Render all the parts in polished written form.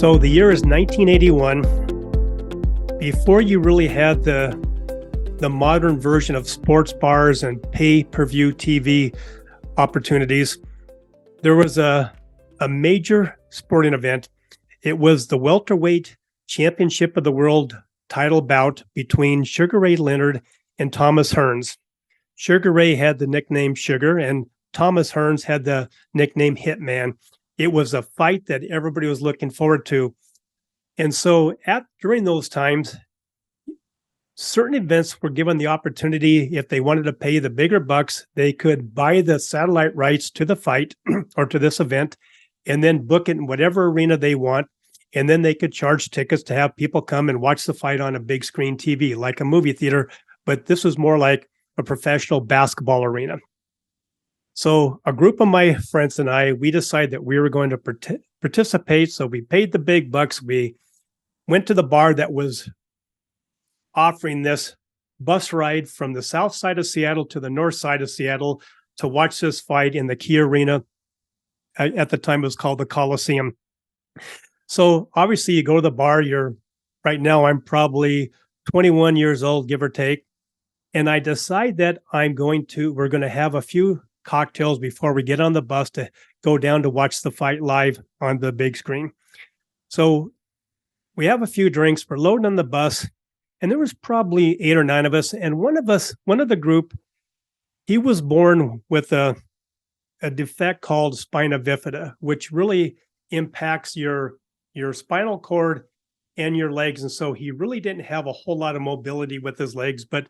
So the year is 1981. Before you really had the modern version of sports bars and pay-per-view TV opportunities, there was a major sporting event. It was the welterweight championship of the world title bout between Sugar Ray Leonard and Thomas Hearns. Sugar Ray had the nickname Sugar, and Thomas Hearns had the nickname Hitman. It was a fight that everybody was looking forward to. And so during those times, certain events were given the opportunity, if they wanted to pay the bigger bucks, they could buy the satellite rights to the fight or to this event and then book it in whatever arena they want. And then they could charge tickets to have people come and watch the fight on a big screen TV, like a movie theater. But this was more like a professional basketball arena. So a group of my friends and I, we decided that we were going to participate. So we paid the big bucks. We went to the bar that was offering this bus ride from the south side of Seattle to the north side of Seattle to watch this fight in the Key Arena. At the time, it was called the Coliseum. So obviously you go to the bar, right now I'm probably 21 years old, give or take. And I decide that we're going to have a few cocktails before we get on the bus to go down to watch the fight live on the big screen. So we have a few drinks, we're loading on the bus, and there was probably 8 or 9 of us. And one of the group, he was born with a defect called spina bifida, which really impacts your spinal cord and your legs. And so he really didn't have a whole lot of mobility with his legs, but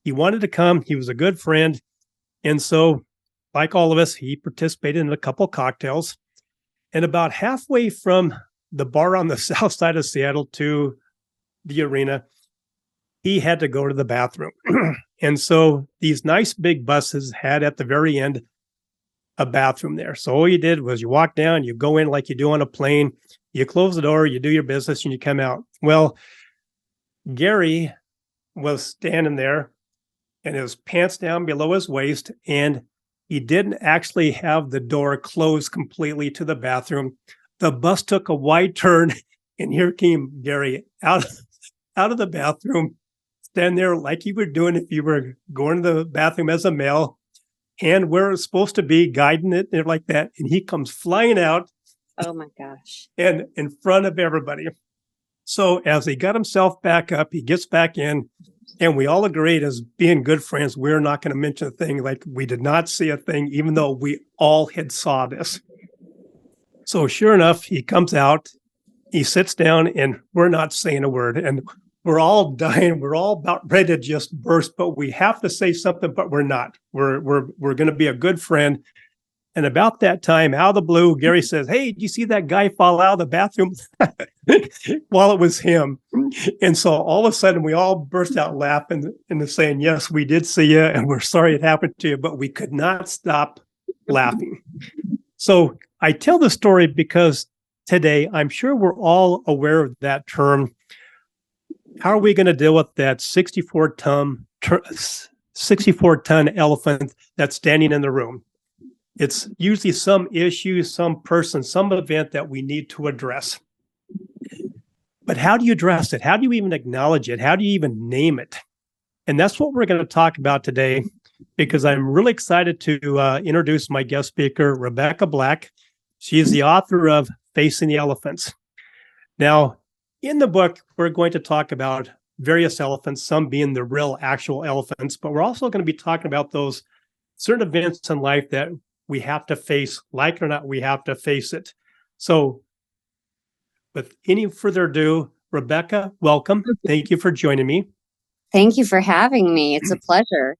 he wanted to come. He was a good friend. And so, like all of us, he participated in a couple cocktails. And about halfway from the bar on the south side of Seattle to the arena, he had to go to the bathroom. And so these nice big buses had at the very end a bathroom there. So all you did was you walk down, you go in like you do on a plane, you close the door, you do your business, and you come out. Well, Gary was standing there and his pants down below his waist, and he didn't actually have the door closed completely to the bathroom. The bus took a wide turn, and here came Gary out of the bathroom, stand there like you were doing if you were going to the bathroom as a male, and where it's supposed to be, guiding it and like that. And he comes flying out. Oh my gosh. And in front of everybody. So as he got himself back up, he gets back in, and we all agreed, as being good friends, we're not going to mention a thing. Like, we did not see a thing, even though we all had saw this. So sure enough, he comes out, he sits down, and we're not saying a word. And we're all dying. We're all about ready to just burst, but we have to say something, but we're not. We're going to be a good friend. And about that time, out of the blue, Gary says, "Hey, did you see that guy fall out of the bathroom?" Well, it was him. And so all of a sudden, we all burst out laughing and saying, "Yes, we did see you, and we're sorry it happened to you," but we could not stop laughing. So I tell the story because today, I'm sure we're all aware of that term. How are we going to deal with that 64-ton elephant that's standing in the room? It's usually some issue, some person, some event that we need to address. But how do you address it? How do you even acknowledge it? How do you even name it? And that's what we're going to talk about today, because I'm really excited to introduce my guest speaker, Rebecca Black. She is the author of Facing the Elephants. Now, in the book, we're going to talk about various elephants, some being the real actual elephants, but we're also going to be talking about those certain events in life that we have to face. Like it or not, we have to face it. So with any further ado, Rebecca, welcome. Thank you for joining me. Thank you for having me. It's a pleasure.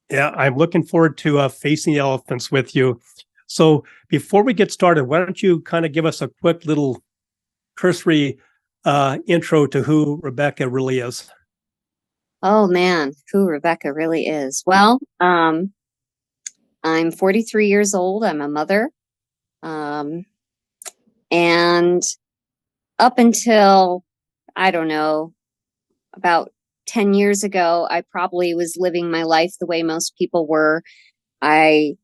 Yeah, I'm looking forward to facing the elephants with you. So before we get started, why don't you kind of give us a quick little cursory intro to who Rebecca really is? Oh man, who Rebecca really is. Well, I'm 43 years old. I'm a mother. And up until, I don't know, about 10 years ago, I probably was living my life the way most people were. I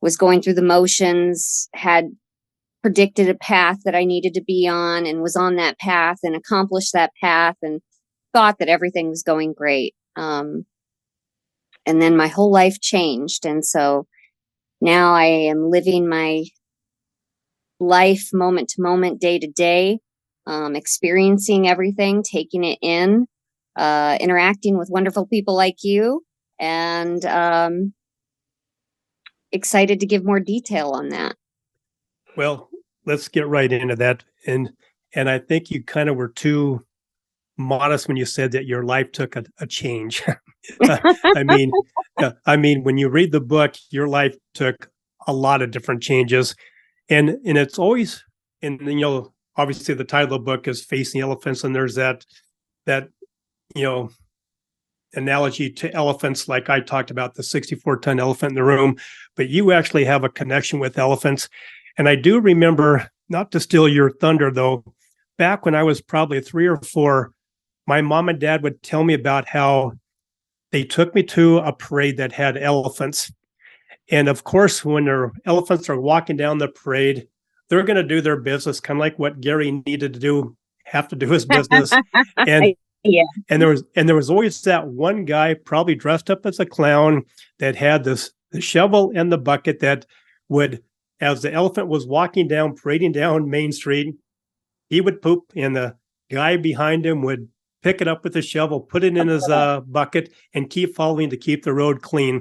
was going through the motions, had predicted a path that I needed to be on and was on that path and accomplished that path and thought that everything was going great. And then my whole life changed. And so now I am living my life moment to moment, day to day, experiencing everything, taking it in, interacting with wonderful people like you, and excited to give more detail on that. Well, let's get right into that. And I think you kind of were too modest when you said that your life took a change. I mean, when you read the book, your life took a lot of different changes, and it's always, and obviously the title of the book is Facing Elephants, and there's that analogy to elephants, like I talked about the 64-ton elephant in the room, but you actually have a connection with elephants. And I do remember, not to steal your thunder though, back when I was probably 3 or 4, my mom and dad would tell me about how they took me to a parade that had elephants. And of course, when their elephants are walking down the parade, they're going to do their business, kind of like what Gary needed to have to do his business. And yeah. And there was always that one guy, probably dressed up as a clown, that had the shovel and the bucket that would, as the elephant was walking down, parading down Main Street, he would poop, and the guy behind him would pick it up with the shovel, put it in his bucket, and keep following to keep the road clean.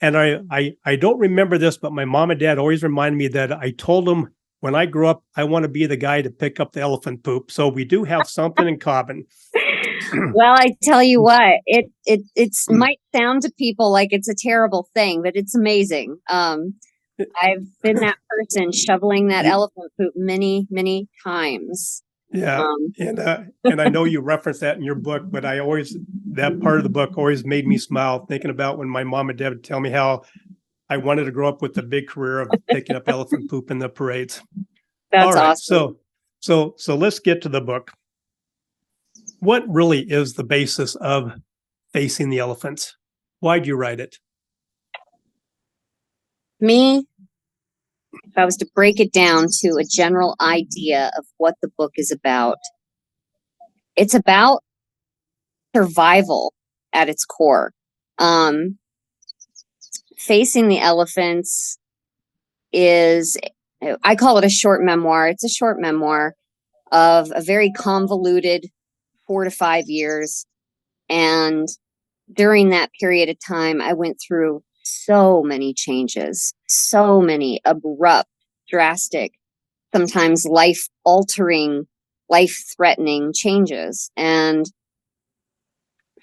And I don't remember this, but my mom and dad always reminded me that I told them when I grew up, I want to be the guy to pick up the elephant poop. So we do have something in common. Well, I tell you what, it's might sound to people like it's a terrible thing, but it's amazing. I've been that person shoveling that elephant poop many, many times. Yeah, and I know you reference that in your book, but that part of the book always made me smile, thinking about when my mom and dad would tell me how I wanted to grow up with the big career of picking up elephant poop in the parades. That's all right, awesome. So let's get to the book. What really is the basis of Facing the Elephants? Why'd you write it? Me, if I was to break it down to a general idea of what the book is about, it's about survival at its core. Facing the Elephants is, I call it a short memoir. It's a short memoir of a very convoluted 4 to 5 years. And during that period of time, I went through so many changes, so many abrupt, drastic, sometimes life-altering, life-threatening changes. And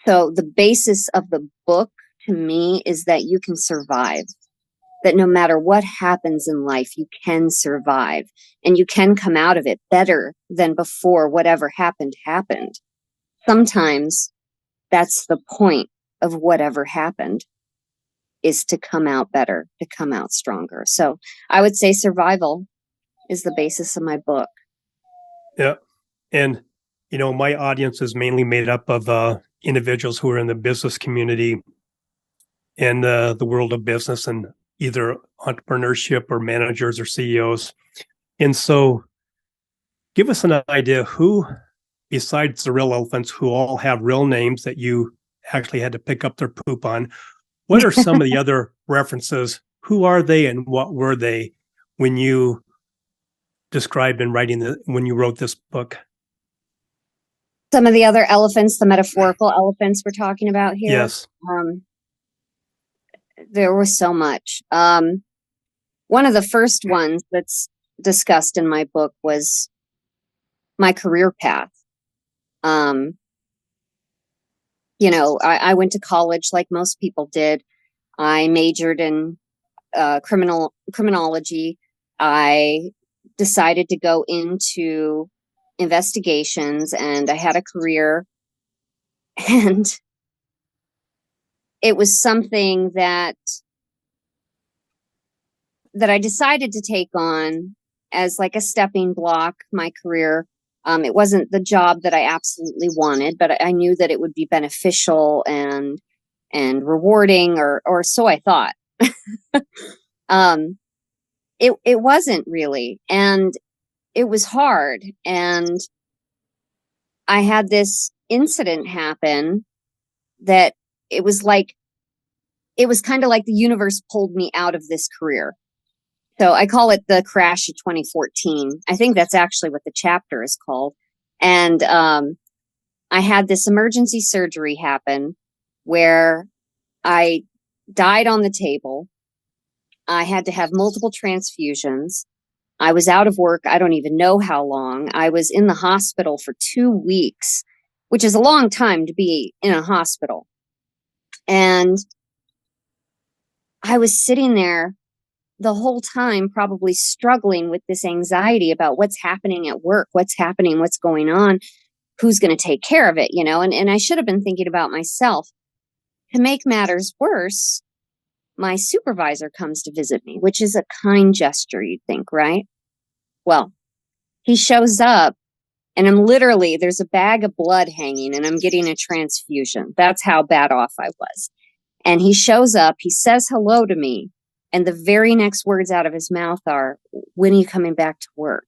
so the basis of the book to me is that you can survive, that no matter what happens in life, you can survive and you can come out of it better than before whatever happened. Sometimes that's the point of whatever happened, is to come out better, to come out stronger. So I would say survival is the basis of my book. Yeah. And, my audience is mainly made up of individuals who are in the business community and the world of business, and either entrepreneurship or managers or CEOs. And so give us an idea who, besides the real elephants, who all have real names that you actually had to pick up their poop on, what are some of the other references? Who are they and what were they when you described and when you wrote this book? Some of the other elephants, the metaphorical elephants we're talking about here. Yes. There was so much. One of the first ones that's discussed in my book was my career path. I went to college like most people did. I majored in criminology. I decided to go into investigations, and I had a career, and it was something that I decided to take on as like a stepping block, my career. It wasn't the job that I absolutely wanted, but I knew that it would be beneficial and rewarding, or so I thought. it wasn't really. And it was hard. And I had this incident happen that it was like, it was kind of like the universe pulled me out of this career. So I call it the crash of 2014. I think that's actually what the chapter is called. And I had this emergency surgery happen where I died on the table. I had to have multiple transfusions. I was out of work. I don't even know how long. I was in the hospital for 2 weeks, which is a long time to be in a hospital. And I was sitting there the whole time, probably struggling with this anxiety about what's happening at work, what's happening, what's going on, who's going to take care of it, you know? And I should have been thinking about myself. To make matters worse, my supervisor comes to visit me, which is a kind gesture, you'd think, right? Well, he shows up and I'm literally, there's a bag of blood hanging and I'm getting a transfusion. That's how bad off I was. And he shows up, he says hello to me, and the very next words out of his mouth are, "When are you coming back to work?"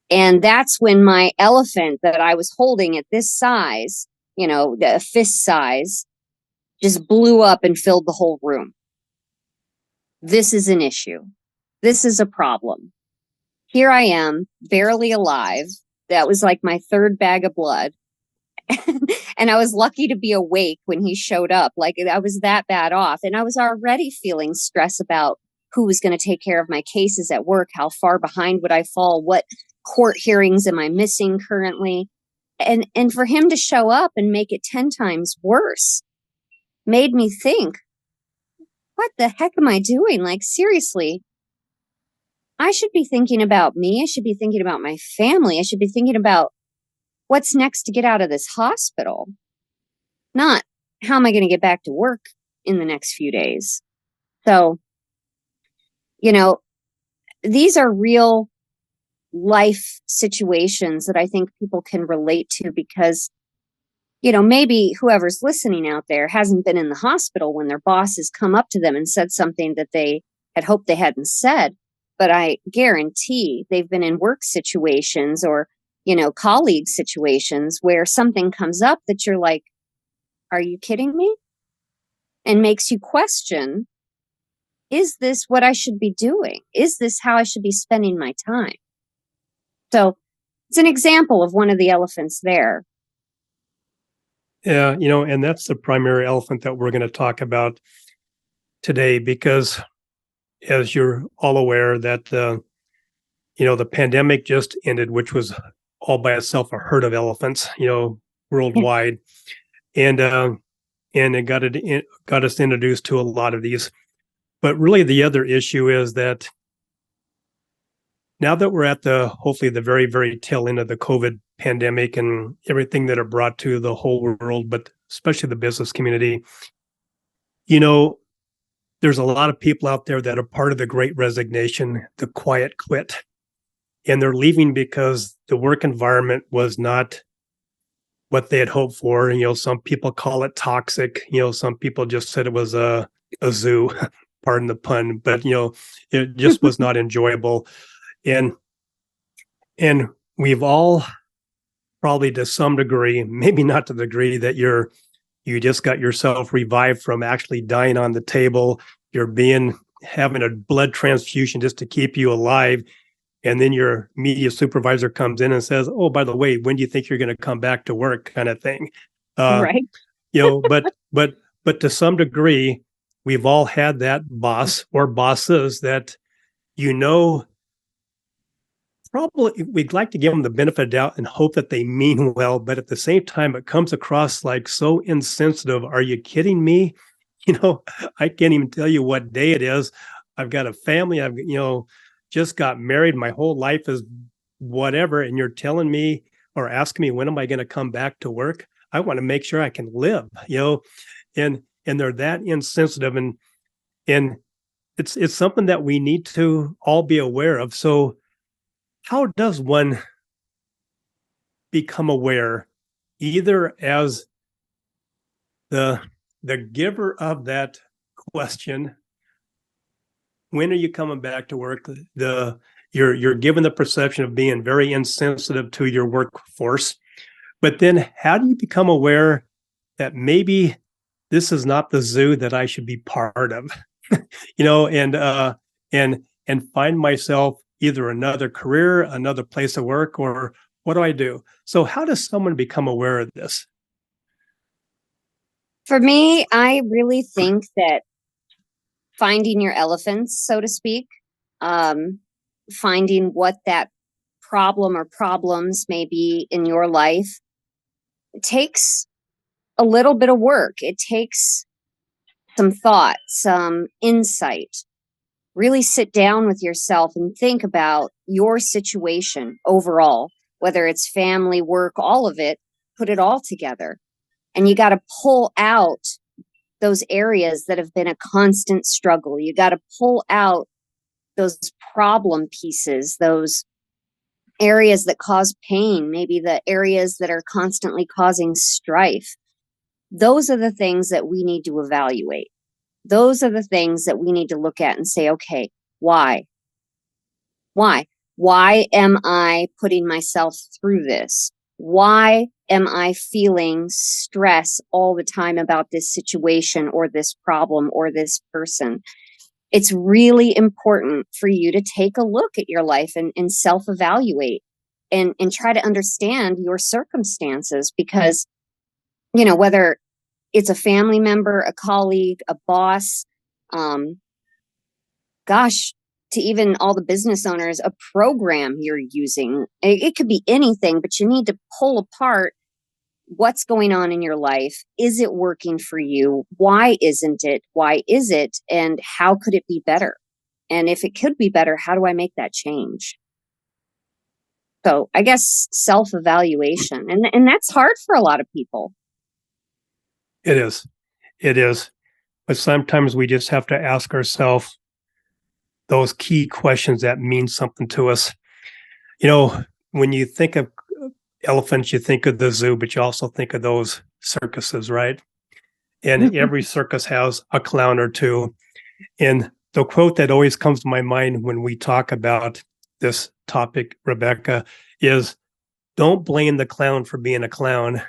And that's when my elephant that I was holding at this size, you know, the fist size, just blew up and filled the whole room. This is an issue. This is a problem. Here I am, barely alive. That was like my third bag of blood. And I was lucky to be awake when he showed up. Like, I was that bad off. And I was already feeling stress about who was going to take care of my cases at work, how far behind would I fall, what court hearings am I missing currently? And for him to show up and make it 10 times worse made me think, what the heck am I doing? Like, seriously, I should be thinking about me. I should be thinking about my family. I should be thinking about what's next to get out of this hospital, not how am I going to get back to work in the next few days. So, you know, these are real life situations that I think people can relate to because, you know, maybe whoever's listening out there hasn't been in the hospital when their boss has come up to them and said something that they had hoped they hadn't said. But I guarantee they've been in work situations or, you know, colleague situations where something comes up that you're like, are you kidding me? And makes you question, is this what I should be doing? Is this how I should be spending my time? So it's an example of one of the elephants there. Yeah, you know, and that's the primary elephant that we're going to talk about today because as you're all aware that you know, the pandemic just ended, which was all by itself a herd of elephants, you know, worldwide. And it got us introduced to a lot of these. But really the other issue is that now that we're at the hopefully the very, very tail end of the COVID pandemic and everything that it brought to the whole world, but especially the business community, you know, there's a lot of people out there that are part of the great resignation, the quiet quit, and they're leaving because the work environment was not what they had hoped for. And, you know, some people call it toxic. You know, some people just said it was a zoo, pardon the pun, but, you know, it just was not enjoyable. And we've all probably to some degree, maybe not to the degree that you just got yourself revived from actually dying on the table. You're having a blood transfusion just to keep you alive. And then your media supervisor comes in and says, "Oh, by the way, when do you think you're going to come back to work?" kind of thing. Right. You know, but to some degree, we've all had that boss or bosses that, you know, probably we'd like to give them the benefit of the doubt and hope that they mean well, but at the same time, it comes across like so insensitive. Are you kidding me? You know, I can't even tell you what day it is. I've got a family. I've, you know, just got married. My whole life is whatever. And you're telling me or asking me, when am I going to come back to work? I want to make sure I can live, you know, and they're that insensitive. And it's something that we need to all be aware of. So how does one become aware, either as the giver of that question when are you coming back to work? You're given the perception of being very insensitive to your workforce, but then how do you become aware that maybe this is not the zoo that I should be part of? And find myself either another career, another place of work, or what do I do? So how does someone become aware of this? For me, I really think that finding your elephants, so to speak, um, finding what that problem or problems may be in your life, it takes a little bit of work. It takes some thought, some insight. Really sit down with yourself and think about your situation overall, whether it's family, work, all of it, put it all together. And you got to pull out those areas that have been a constant struggle. You got to pull out those problem pieces, those areas that cause pain, maybe the areas that are constantly causing strife. Those are the things that we need to evaluate. Those are the things that we need to look at and say, okay, why? Why? Why am I putting myself through this? Why am I feeling stress all the time about this situation or this problem or this person? It's really important for you to take a look at your life and self-evaluate and try to understand your circumstances because, whether it's a family member, a colleague, a boss, um, gosh, to even all the business owners, a program you're using. It could be anything, but you need to pull apart what's going on in your life. Is it working for you? Why isn't it? Why is it? And how could it be better? And if it could be better, how do I make that change? So I guess self-evaluation. And that's hard for a lot of people. It is. It is. But sometimes we just have to ask ourselves those key questions that mean something to us. When you think of elephants, you think of the zoo, but you also think of those circuses, right? And every circus has a clown or two. And the quote that always comes to my mind when we talk about this topic, Rebecca, is don't blame the clown for being a clown,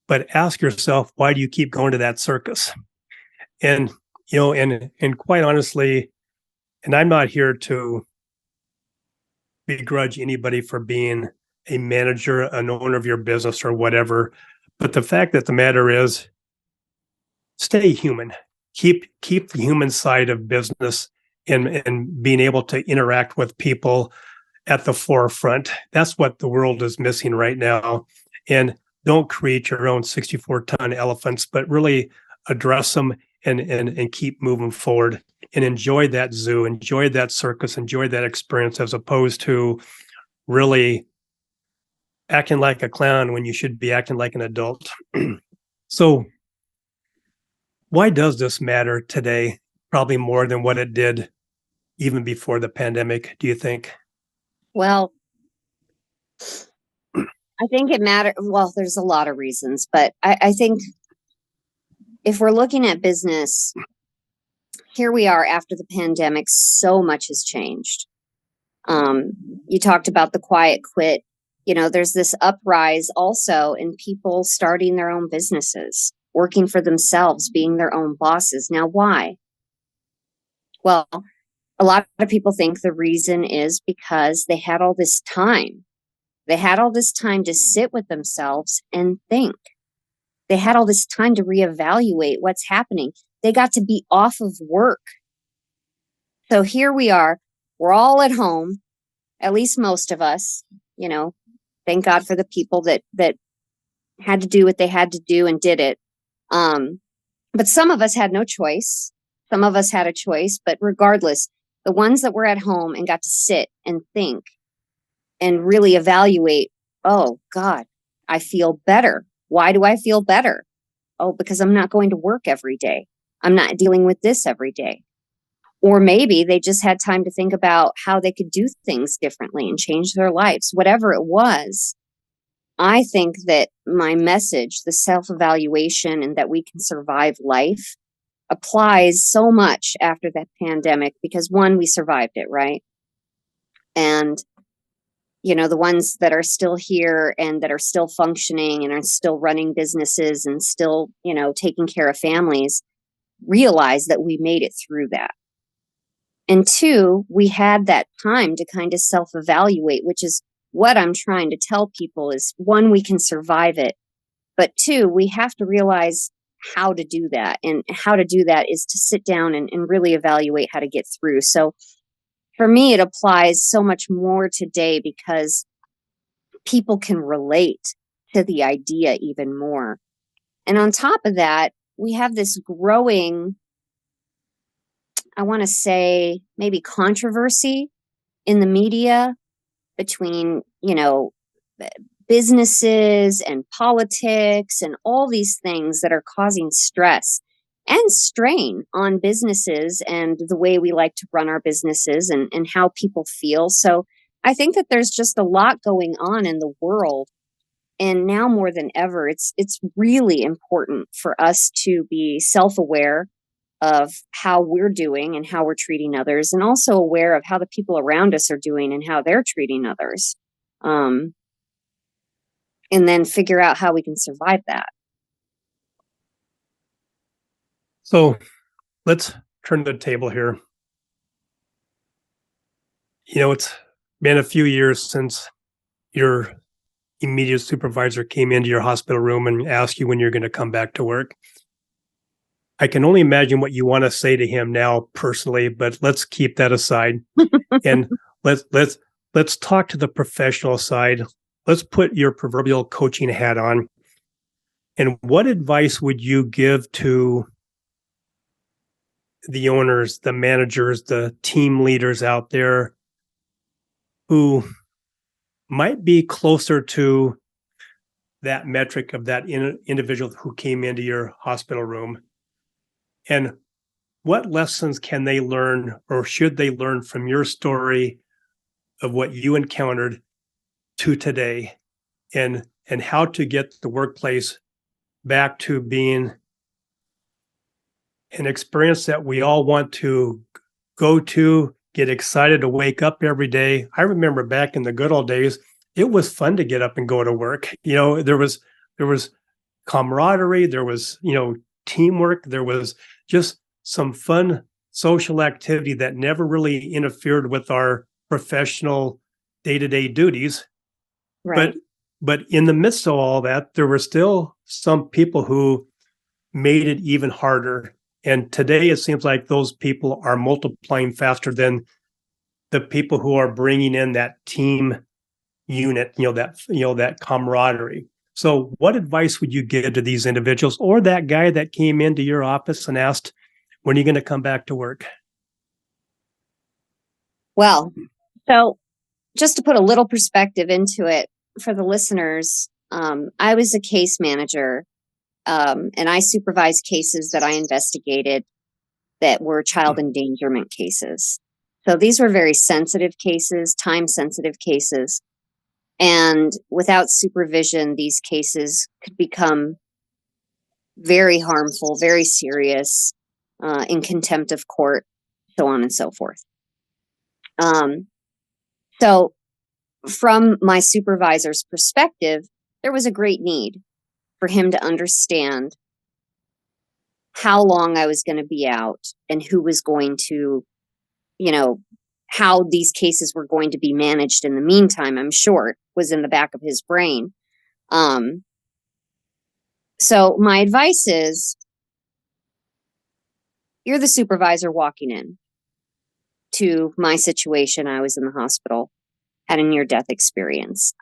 but ask yourself, why do you keep going to that circus? And, and quite honestly, and I'm not here to begrudge anybody for being a manager, an owner of your business or whatever. But the fact that the matter is, stay human. Keep the human side of business and being able to interact with people at the forefront. That's what the world is missing right now. And don't create your own 64-ton elephants, but really address them and keep moving forward and enjoy that zoo, enjoy that circus, enjoy that experience as opposed to really acting like a clown when you should be acting like an adult. So why does this matter today? Probably more than what it did even before the pandemic, do you think? Well, I think it matters. Well, there's a lot of reasons, but I think if we're looking at business, here we are after the pandemic, so much has changed. You talked about the quiet quit. There's this uprise also in people starting their own businesses, working for themselves, being their own bosses. Now, why? Well, a lot of people think the reason is because they had all this time. They had all this time to sit with themselves and think. They had all this time to reevaluate what's happening. They got to be off of work. So here we are. We're all at home, at least most of us, thank God for the people that had to do what they had to do and did it. But some of us had no choice. Some of us had a choice, but regardless, the ones that were at home and got to sit and think and really evaluate, oh God, I feel better. Why do I feel better? Oh, because I'm not going to work every day. I'm not dealing with this every day. Or maybe they just had time to think about how they could do things differently and change their lives. Whatever it was, I think that my message, the self-evaluation and that we can survive life, applies so much after that pandemic because one, we survived it, right? And the ones that are still here and that are still functioning and are still running businesses and still, taking care of families realize that we made it through that. And two, we had that time to kind of self-evaluate, which is what I'm trying to tell people is one, we can survive it. But two, we have to realize how to do that. And how to do that is to sit down and really evaluate how to get through. So for me, it applies so much more today because people can relate to the idea even more. And on top of that, we have this growing, I want to say, maybe controversy in the media between, businesses and politics and all these things that are causing stress and strain on businesses and the way we like to run our businesses and how people feel. So I think that there's just a lot going on in the world. And now more than ever, it's really important for us to be self-aware of how we're doing and how we're treating others, and also aware of how the people around us are doing and how they're treating others. And then figure out how we can survive that. So let's turn the table here. It's been a few years since your immediate supervisor came into your hospital room and asked you when you're going to come back to work. I can only imagine what you want to say to him now personally, but let's keep that aside. And let's talk to the professional side. Let's put your proverbial coaching hat on. And what advice would you give to the owners, the managers, the team leaders out there who might be closer to that metric of that individual who came into your hospital room? And what lessons can they learn or should they learn from your story of what you encountered to today, and how to get the workplace back to being an experience that we all want to go to, get excited to wake up every day? I remember back in the good old days, it was fun to get up and go to work. There was camaraderie, there was, teamwork, there was just some fun social activity that never really interfered with our professional day-to-day duties. Right. But in the midst of all that, there were still some people who made it even harder. And today it seems like those people are multiplying faster than the people who are bringing in that team unit, that camaraderie. So what advice would you give to these individuals, or that guy that came into your office and asked, when are you going to come back to work? Well, so just to put a little perspective into it for the listeners, I was a case manager, and I supervised cases that I investigated that were child endangerment cases. So these were very sensitive cases, time-sensitive cases. And without supervision, these cases could become very harmful, very serious, in contempt of court, so on and so forth. So from my supervisor's perspective, there was a great need for him to understand how long I was going to be out and who was going to, how these cases were going to be managed in the meantime. I'm sure it was in the back of his brain. So my advice is, you're the supervisor walking in to my situation. I was in the hospital, had a near-death experience.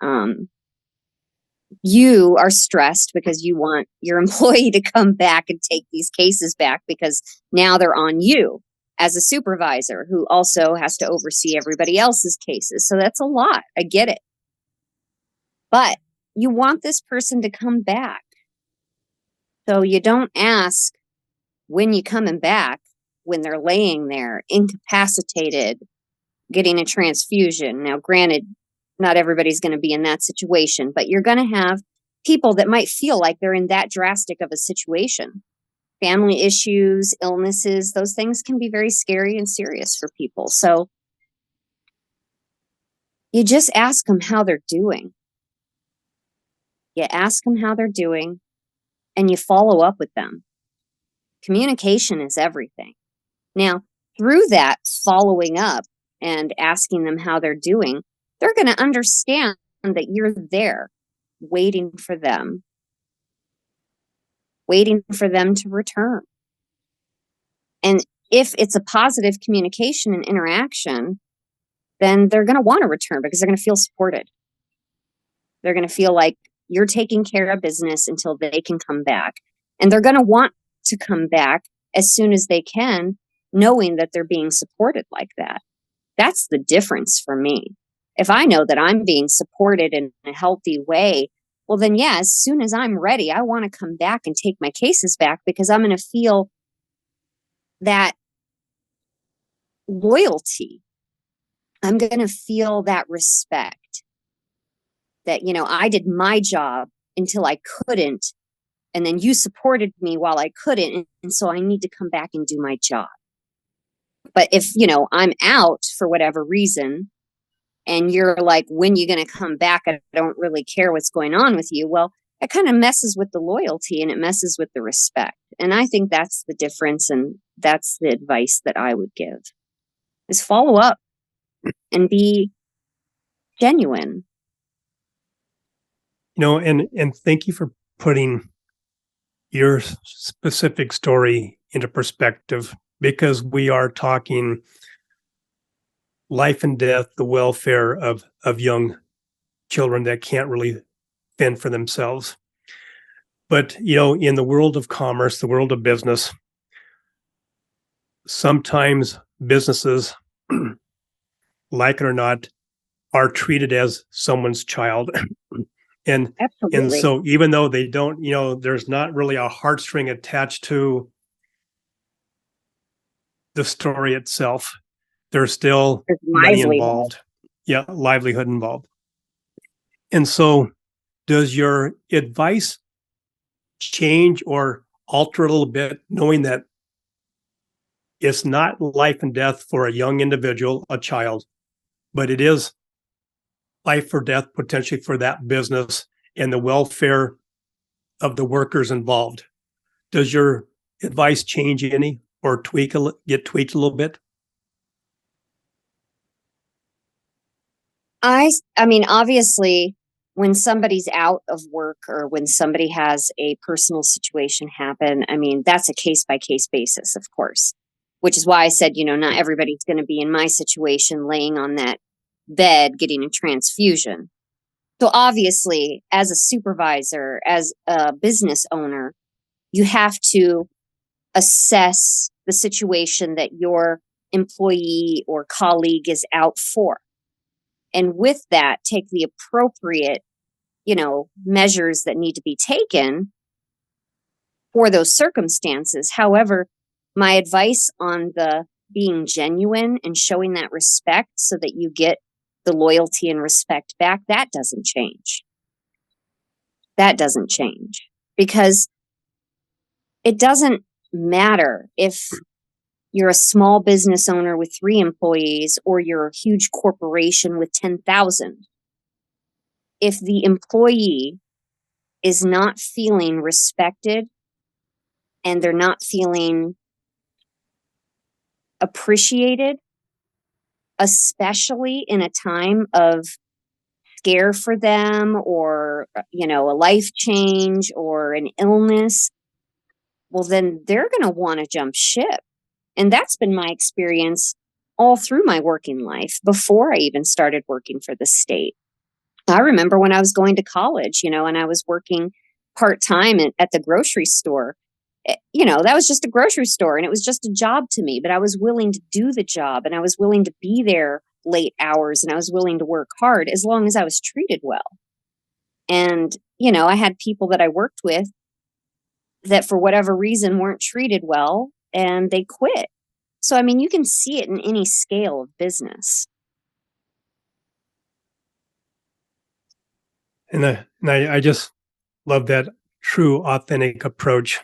You are stressed because you want your employee to come back and take these cases back, because now they're on you as a supervisor who also has to oversee everybody else's cases. So that's a lot. I get it. But you want this person to come back. So you don't ask when you coming back when they're laying there incapacitated, getting a transfusion. Now, granted, not everybody's going to be in that situation, but you're going to have people that might feel like they're in that drastic of a situation. family issues, illnesses, those things can be very scary and serious for people. So you just ask them how they're doing. You ask them how they're doing and you follow up with them. Communication is everything. Now, through that following up and asking them how they're doing, they're going to understand that you're there waiting for them to return. And if it's a positive communication and interaction, then they're going to want to return because they're going to feel supported. They're going to feel like you're taking care of business until they can come back. And they're going to want to come back as soon as they can, knowing that they're being supported like that. That's the difference for me. If I know that I'm being supported in a healthy way, well, then, yeah, as soon as I'm ready, I want to come back and take my cases back because I'm going to feel that loyalty. I'm going to feel that respect that, I did my job until I couldn't. And then you supported me while I couldn't. And so I need to come back and do my job. But if, I'm out for whatever reason, and you're like, when are you going to come back? I don't really care what's going on with you. Well, it kind of messes with the loyalty and it messes with the respect. And I think that's the difference. And that's the advice that I would give is follow up and be genuine. And thank you for putting your specific story into perspective, because we are talking life and death, the welfare of young children that can't really fend for themselves. But, in the world of commerce, the world of business, sometimes businesses, like it or not, are treated as someone's child. And Absolutely. so even though they don't, there's not really a heartstring attached to the story itself, there's still money involved. Yeah, livelihood involved. And so does your advice change or alter a little bit, knowing that it's not life and death for a young individual, a child, but it is life or death potentially for that business and the welfare of the workers involved? Does your advice change any or get tweaked a little bit? I mean, obviously, when somebody's out of work or when somebody has a personal situation happen, I mean, that's a case by case basis, of course, which is why I said, not everybody's going to be in my situation laying on that bed getting a transfusion. So obviously, as a supervisor, as a business owner, you have to assess the situation that your employee or colleague is out for. And with that, take the appropriate, measures that need to be taken for those circumstances. However, my advice on the being genuine and showing that respect so that you get the loyalty and respect back, that doesn't change. That doesn't change because it doesn't matter if you're a small business owner with 3 employees or you're a huge corporation with 10,000. If the employee is not feeling respected and they're not feeling appreciated, especially in a time of scare for them or, a life change or an illness, well, then they're going to want to jump ship. And that's been my experience all through my working life before I even started working for the state. I remember when I was going to college, and I was working part-time at the grocery store. That was just a grocery store and it was just a job to me, but I was willing to do the job and I was willing to be there late hours and I was willing to work hard as long as I was treated well. And, I had people that I worked with that for whatever reason weren't treated well and they quit. So, I mean, you can see it in any scale of business. And I just love that true, authentic approach.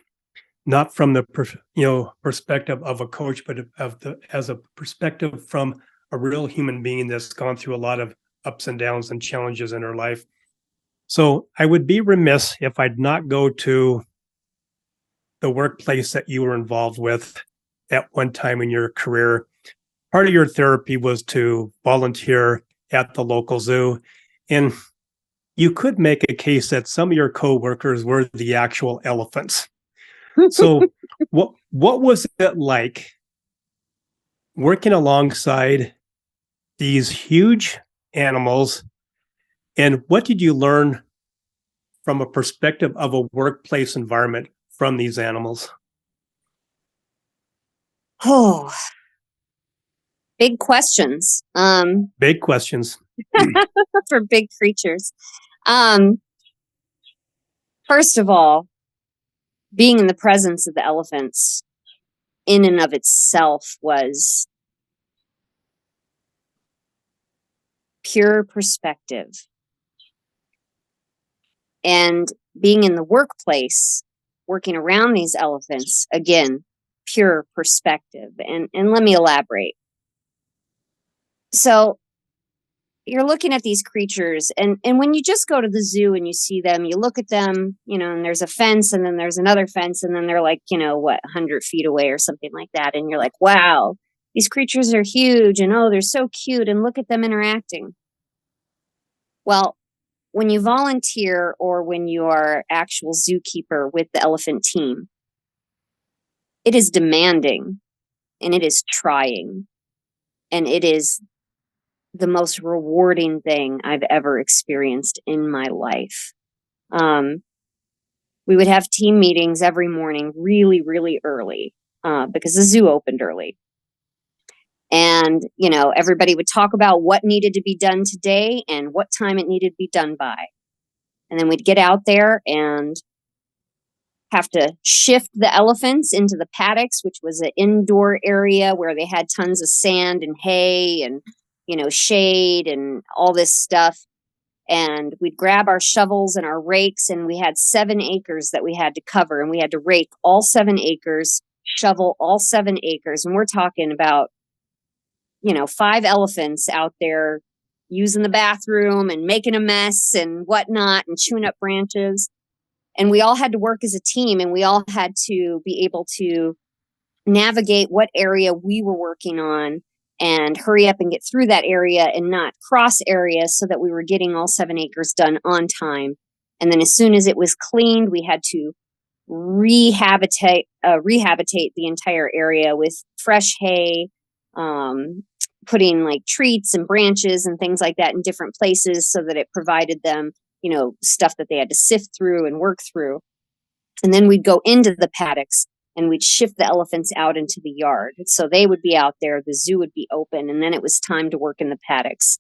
not from the perspective of a coach, but as a perspective from a real human being that's gone through a lot of ups and downs and challenges in her life. So I would be remiss if I'd not go to the workplace that you were involved with at one time in your career. Part of your therapy was to volunteer at the local zoo. And you could make a case that some of your coworkers were the actual elephants. So what was it like working alongside these huge animals? And what did you learn from a perspective of a workplace environment from these animals? Oh, big questions. Big questions. For big creatures. First of all, being in the presence of the elephants in and of itself was pure perspective. And being in the workplace, working around these elephants, again, pure perspective. And let me elaborate. So you're looking at these creatures, and when you just go to the zoo and you see them, you look at them, and there's a fence, and then there's another fence, and then they're like, 100 feet away or something like that. And you're like, wow, these creatures are huge, and oh, they're so cute, and look at them interacting. Well, when you volunteer or when you are actual zookeeper with the elephant team, it is demanding, and it is trying, and it is the most rewarding thing I've ever experienced in my life. We would have team meetings every morning really, really early because the zoo opened early. And, everybody would talk about what needed to be done today and what time it needed to be done by. And then we'd get out there and have to shift the elephants into the paddocks, which was an indoor area where they had tons of sand and hay and shade and all this stuff. And we'd grab our shovels and our rakes, and we had 7 acres that we had to cover, and we had to rake all 7 acres, shovel all 7 acres. And we're talking about, 5 elephants out there using the bathroom and making a mess and whatnot and chewing up branches. And we all had to work as a team, and we all had to be able to navigate what area we were working on and hurry up and get through that area and not cross areas, so that we were getting all 7 acres done on time. And then as soon as it was cleaned, we had to rehabilitate the entire area with fresh hay, putting like treats and branches and things like that in different places so that it provided them, stuff that they had to sift through and work through. And then we'd go into the paddocks and we'd shift the elephants out into the yard. So they would be out there, the zoo would be open, and then it was time to work in the paddocks.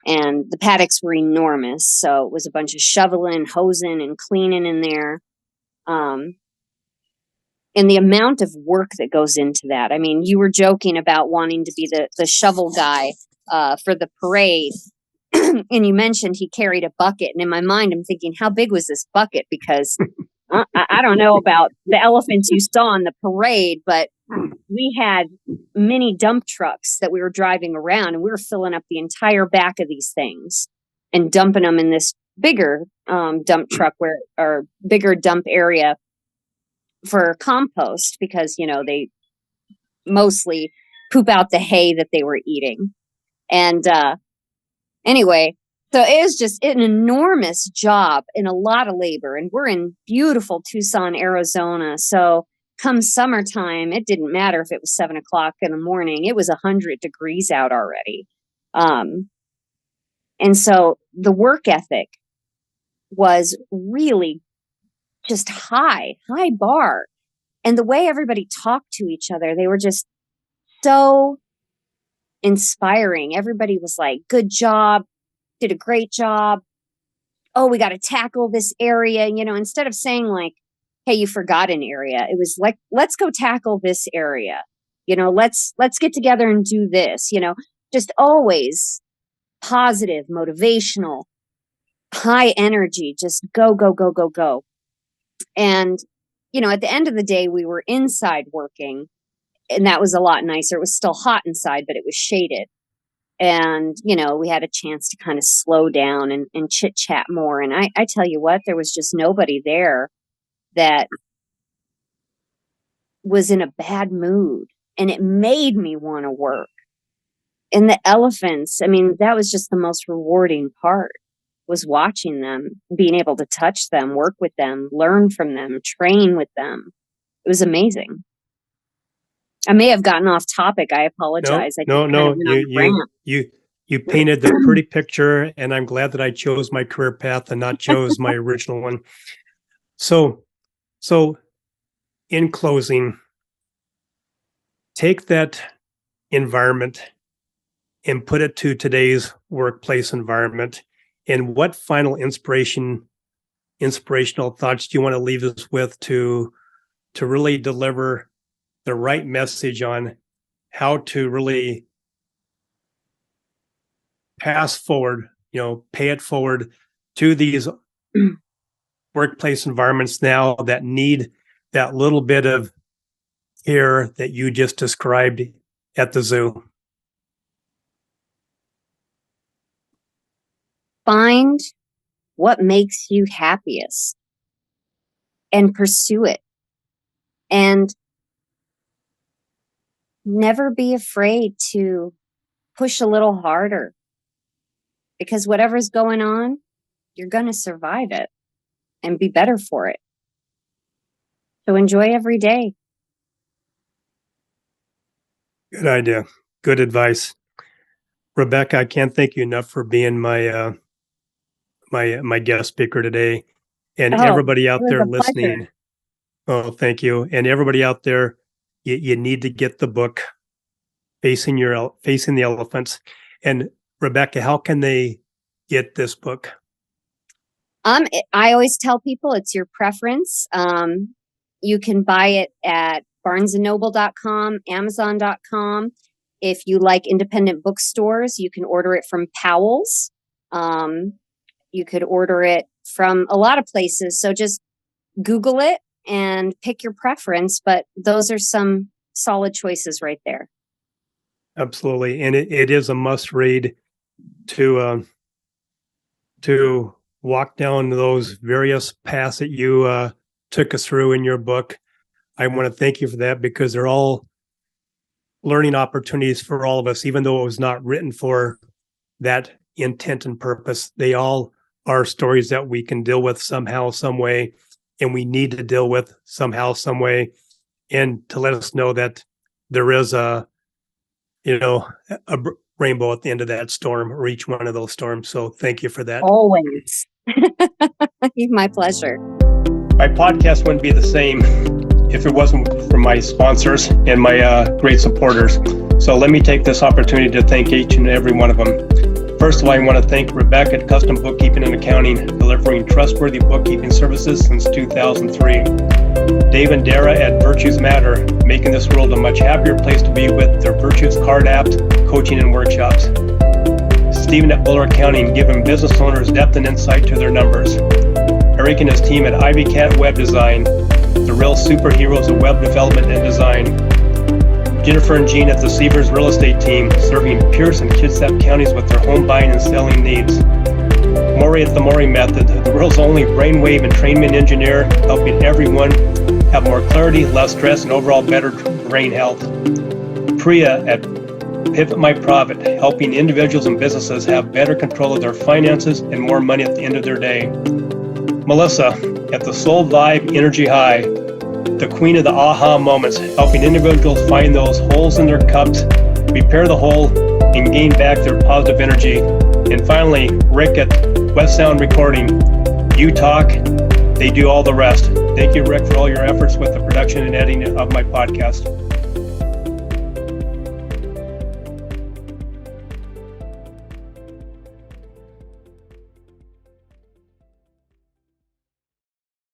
And the paddocks were enormous. So it was a bunch of shoveling, hosing, and cleaning in there. And the amount of work that goes into that. I mean, you were joking about wanting to be the shovel guy for the parade. And you mentioned he carried a bucket. And in my mind, I'm thinking, how big was this bucket? Because I don't know about the elephants you saw in the parade, but we had mini dump trucks that we were driving around, and we were filling up the entire back of these things and dumping them in this bigger dump truck or bigger dump area for compost, because, they mostly poop out the hay that they were eating. And anyway, so it was just an enormous job and a lot of labor. And we're in beautiful Tucson, Arizona. So come summertime, it didn't matter if it was 7 o'clock in the morning. It was 100 degrees out already. And so the work ethic was really just high bar. And the way everybody talked to each other, they were just so inspiring. Everybody was like, good job. Did a great job. Oh, we got to tackle this area. Instead of saying like, hey, you forgot an area, it was like, let's go tackle this area. Let's get together and do this, just always positive, motivational, high energy, just go, go, go, go, go. And at the end of the day, we were inside working, and that was a lot nicer. It was still hot inside, but it was shaded. And, we had a chance to kind of slow down and chit chat more. And I tell you what, there was just nobody there that was in a bad mood, and it made me want to work. And the elephants, I mean, that was just the most rewarding part, was watching them, being able to touch them, work with them, learn from them, train with them. It was amazing. I may have gotten off topic. I apologize. No. You painted the pretty picture, and I'm glad that I chose my career path and not chose my original one. So in closing, take that environment and put it to today's workplace environment. And what final inspirational thoughts do you want to leave us with to really deliver the right message on how to really pass forward, pay it forward to these workplace environments now that need that little bit of care that you just described at the zoo? Find what makes you happiest and pursue it. And never be afraid to push a little harder, because whatever's going on, you're going to survive it and be better for it. So enjoy every day. Good idea. Good advice. Rebecca, I can't thank you enough for being my guest speaker today. And everybody out there listening. Pleasure. Oh, thank you. And everybody out there, you need to get the book, Facing the Elephants. And Rebecca, how can they get this book? I always tell people it's your preference. You can buy it at barnesandnoble.com, amazon.com. If you like independent bookstores, you can order it from Powell's. You could order it from a lot of places. So just Google it and pick your preference. But those are some solid choices right there. Absolutely. And it is a must read to walk down those various paths that you took us through in your book. I want to thank you for that, because they're all learning opportunities for all of us, even though it was not written for that intent and purpose. They all are stories that we can deal with somehow, some way, and we need to deal with somehow, some way, and to let us know that there is a rainbow at the end of that storm, or each one of those storms. So thank you for that. Always. My pleasure. My podcast wouldn't be the same if it wasn't for my sponsors and my great supporters. So let me take this opportunity to thank each and every one of them. First of all, I want to thank Rebecca at Custom Bookkeeping and Accounting, delivering trustworthy bookkeeping services since 2003. Dave and Dara at Virtues Matter, making this world a much happier place to be with their Virtues card apps, coaching, and workshops. Stephen at Buller Accounting, giving business owners depth and insight to their numbers. Eric and his team at Ivy Cat Web Design, the real superheroes of web development and design. Jennifer and Jean at the Seavers Real Estate Team, serving Pierce and Kitsap counties with their home buying and selling needs. Maury at the Maury Method, the world's only brainwave entrainment engineer, helping everyone have more clarity, less stress, and overall better brain health. Priya at Pivot My Profit, helping individuals and businesses have better control of their finances and more money at the end of their day. Melissa at the Soul Vibe Energy High, the queen of the aha moments, helping individuals find those holes in their cups, repair the hole, and gain back their positive energy. And finally, Rick at West Sound Recording. You talk, they do all the rest. Thank you, Rick, for all your efforts with the production and editing of my podcast.